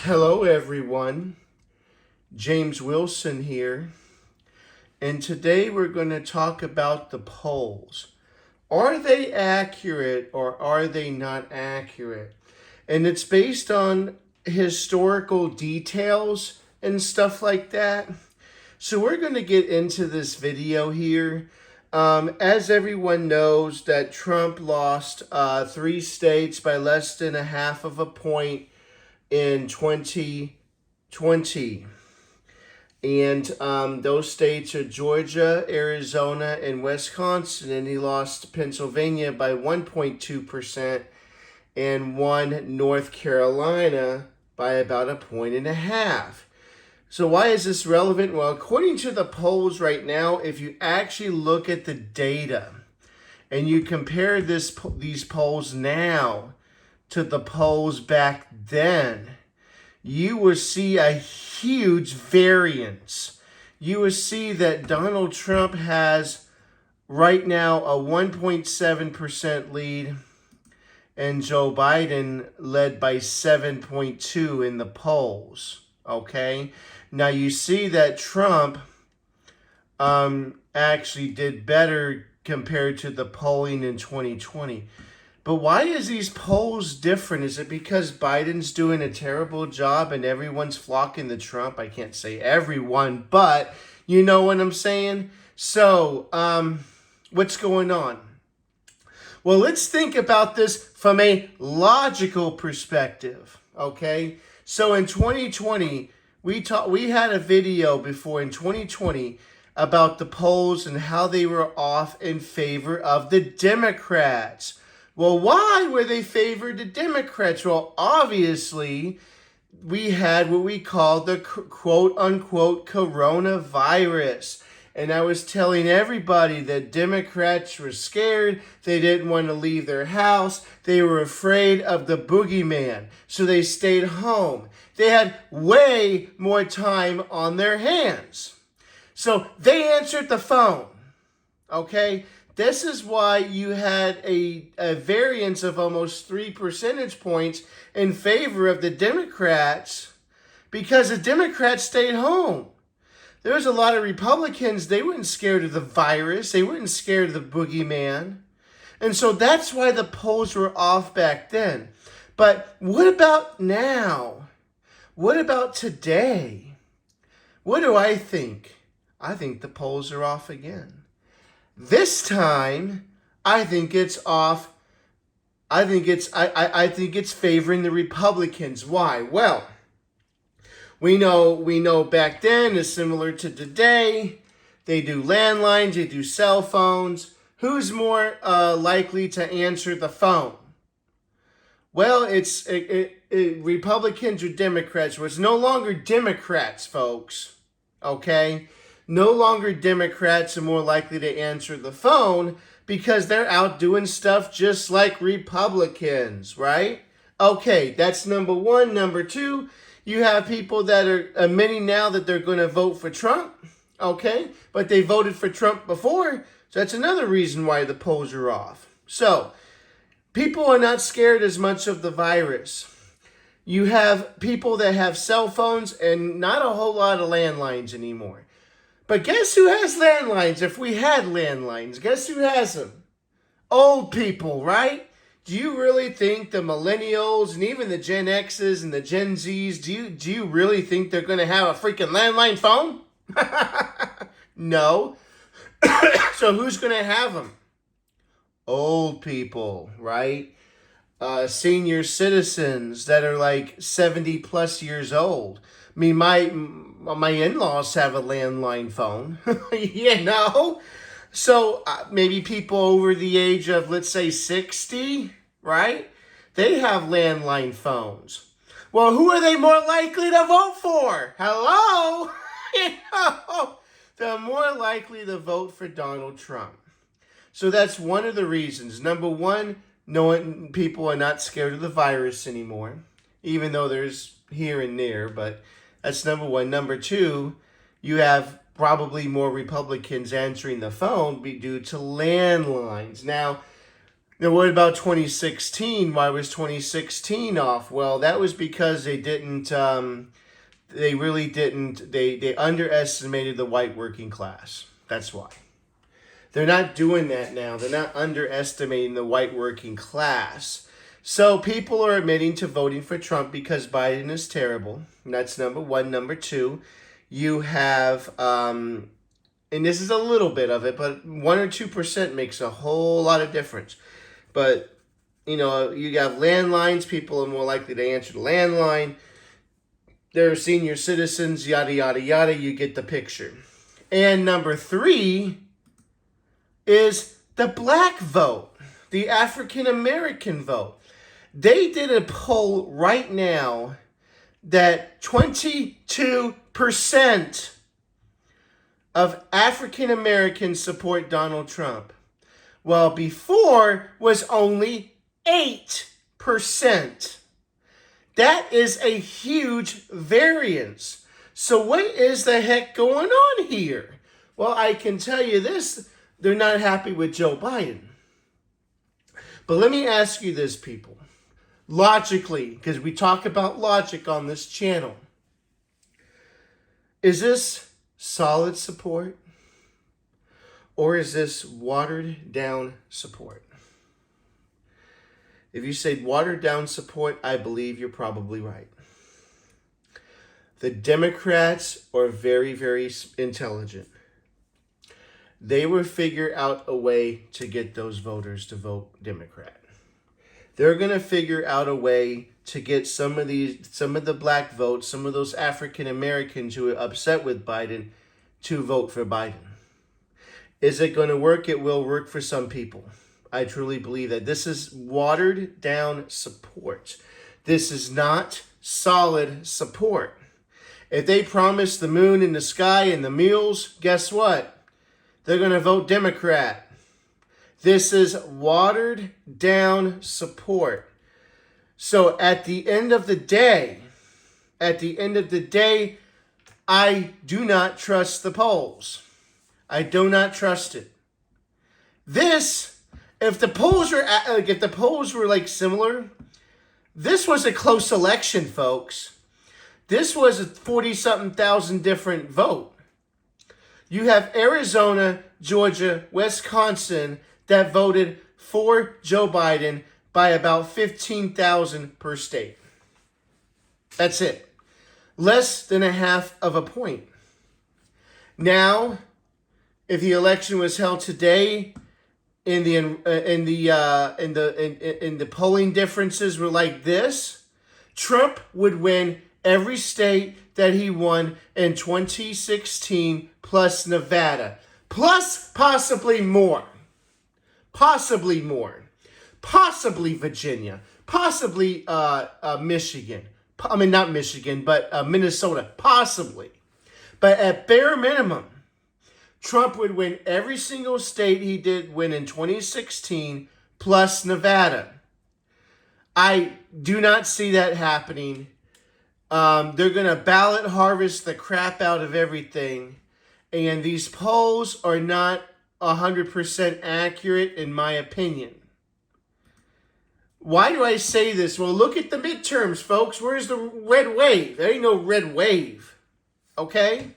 Hello, everyone. James Wilson here. And today we're going to talk about the polls. Are they accurate or are they not accurate? And it's based on historical details and stuff like that. So we're going to get into this video here. As everyone knows, that Trump lost 3 states by less than a half of a point in 2020. And those states are Georgia, Arizona, and Wisconsin. And he lost Pennsylvania by 1.2% and won North Carolina by about a point and a half. So why is this relevant? Well, according to the polls right now, if you actually look at the data and you compare these polls now to the polls back then, you will see a huge variance. You will see that Donald Trump has right now a 1.7% lead and Joe Biden led by 7.2 in the polls. Okay? Now you see that Trump actually did better compared to the polling in 2020. But why is these polls different? Is it because Biden's doing a terrible job and everyone's flocking to Trump? I can't say everyone, but you know what I'm saying? So, what's going on? Well, let's think about this from a logical perspective, okay? So in 2020, we had a video before in 2020 about the polls and how they were off in favor of the Democrats. Well, why were they favored the Democrats? Well, obviously, we had what we called the quote-unquote coronavirus. And I was telling everybody that Democrats were scared. They didn't want to leave their house. They were afraid of the boogeyman. So they stayed home. They had way more time on their hands. So they answered the phone. Okay? This is why you had a variance of almost 3 percentage points in favor of the Democrats because the Democrats stayed home. There was a lot of Republicans, they weren't scared of the virus. They weren't scared of the boogeyman. And so that's why the polls were off back then. But what about now? What about today? What do I think? I think the polls are off again. This time, I think it's off. I think it's favoring the Republicans. Why? Well, we know back then is similar to today. They do landlines, they do cell phones. Who's more likely to answer the phone? Well, it's Republicans or Democrats. Well, it's no longer Democrats, folks. Okay? No longer Democrats are more likely to answer the phone because they're out doing stuff just like Republicans, right? Okay, that's number one. Number two, you have people that are admitting now that they're going to vote for Trump, okay? But they voted for Trump before, so that's another reason why the polls are off. So, people are not scared as much of the virus. You have people that have cell phones and not a whole lot of landlines anymore. But guess who has landlines? If we had landlines, guess who has them? Old people, right? Do you really think the millennials and even the Gen X's and the Gen Z's, do you really think they're going to have a freaking landline phone? No. So who's going to have them? Old people, right? Senior citizens that are like 70 plus years old. I mean, my in-laws have a landline phone, you know? So maybe people over the age of, let's say, 60, right? They have landline phones. Well, who are they more likely to vote for? Hello? You know, they're more likely to vote for Donald Trump. So that's one of the reasons. Number one, knowing people are not scared of the virus anymore, even though there's here and there, but that's number one. Number two, you have probably more Republicans answering the phone due to landlines. Now, Now, what about 2016? Why was 2016 off? Well, that was because they didn't, they really didn't, they underestimated the white working class. That's why. They're not doing that now. They're not underestimating the white working class. So people are admitting to voting for Trump because Biden is terrible. And that's number one. Number two, you have, and this is a little bit of it, but 1 or 2% makes a whole lot of difference. But, you know, you have landlines. People are more likely to answer the landline. They're senior citizens, yada, yada, yada. You get the picture. And number three is the black vote, the African American vote. They did a poll right now that 22% of African Americans support Donald Trump. Well, before was only 8%. That is a huge variance. So what is the heck going on here? Well, I can tell you this. They're not happy with Joe Biden. But let me ask you this, people. Logically, because we talk about logic on this channel. Is this solid support? Or is this watered down support? If you say watered down support, I believe you're probably right. The Democrats are very, very intelligent. They will figure out a way to get those voters to vote Democrat. They're going to figure out a way to get some of the black votes, some of those African Americans who are upset with Biden to vote for Biden. Is it going to work? It will work for some people. I truly believe that. This is watered down support. This is not solid support. If they promise the moon in the sky and the mules, guess what? They're going to vote Democrat. This is watered down support. So at the end of the day, I do not trust the polls. I do not trust it. If the polls were like similar, this was a close election, folks. This was a 40-something thousand different vote. You have Arizona, Georgia, Wisconsin that voted for Joe Biden by about 15,000 per state. That's it. Less than a half of a point. Now, if the election was held today, and the polling differences were like this, Trump would win every state that he won in 2016 plus Nevada, plus possibly more, possibly Virginia, possibly Michigan. I mean, not Michigan, but Minnesota, possibly. But at bare minimum, Trump would win every single state he did win in 2016 plus Nevada. I do not see that happening. They're going to ballot harvest the crap out of everything. And these polls are not 100% accurate, in my opinion. Why do I say this? Well, look at the midterms, folks. Where's the red wave? There ain't no red wave. Okay?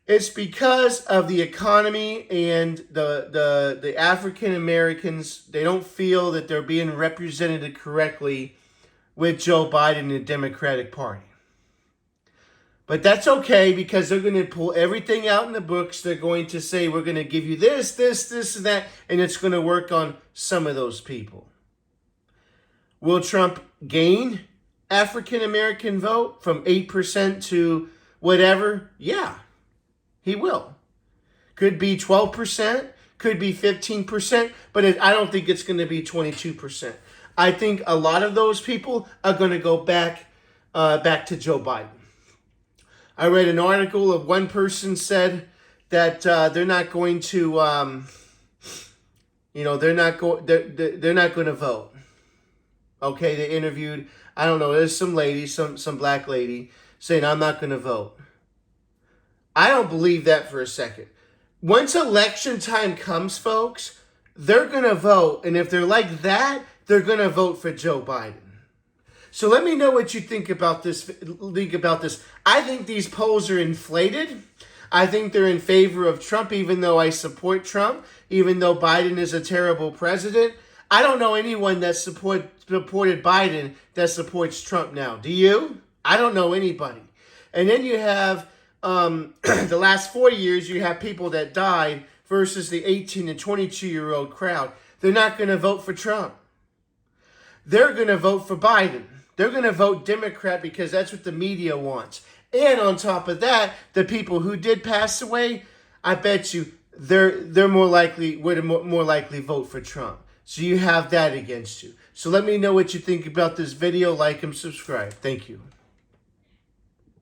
It's because of the economy and the African Americans. They don't feel that they're being represented correctly with Joe Biden and the Democratic Party. But that's okay, because they're going to pull everything out in the books. They're going to say, we're going to give you this, and that, and it's going to work on some of those people. Will Trump gain African American vote from 8% to whatever? Yeah, he will. Could be 12%, could be 15%, but I don't think it's going to be 22%. I think a lot of those people are going to go back to Joe Biden. I read an article of one person said that they're not going to, they're not going to vote. Okay, they interviewed, I don't know, there's some lady, some black lady saying, I'm not going to vote. I don't believe that for a second. Once election time comes, folks, they're going to vote. And if they're like that, they're going to vote for Joe Biden. So let me know what you think about this. I think these polls are inflated. I think they're in favor of Trump, even though I support Trump, even though Biden is a terrible president. I don't know anyone that supported Biden that supports Trump now. Do you? I don't know anybody. And then you have the last 4 years, you have people that died versus the 18 and 22-year-old crowd. They're not going to vote for Trump. They're going to vote for Biden. They're going to vote Democrat because that's what the media wants. And on top of that, the people who did pass away, I bet you they're more likely would more likely vote for Trump. So you have that against you. So let me know what you think about this video. Like and subscribe. Thank you.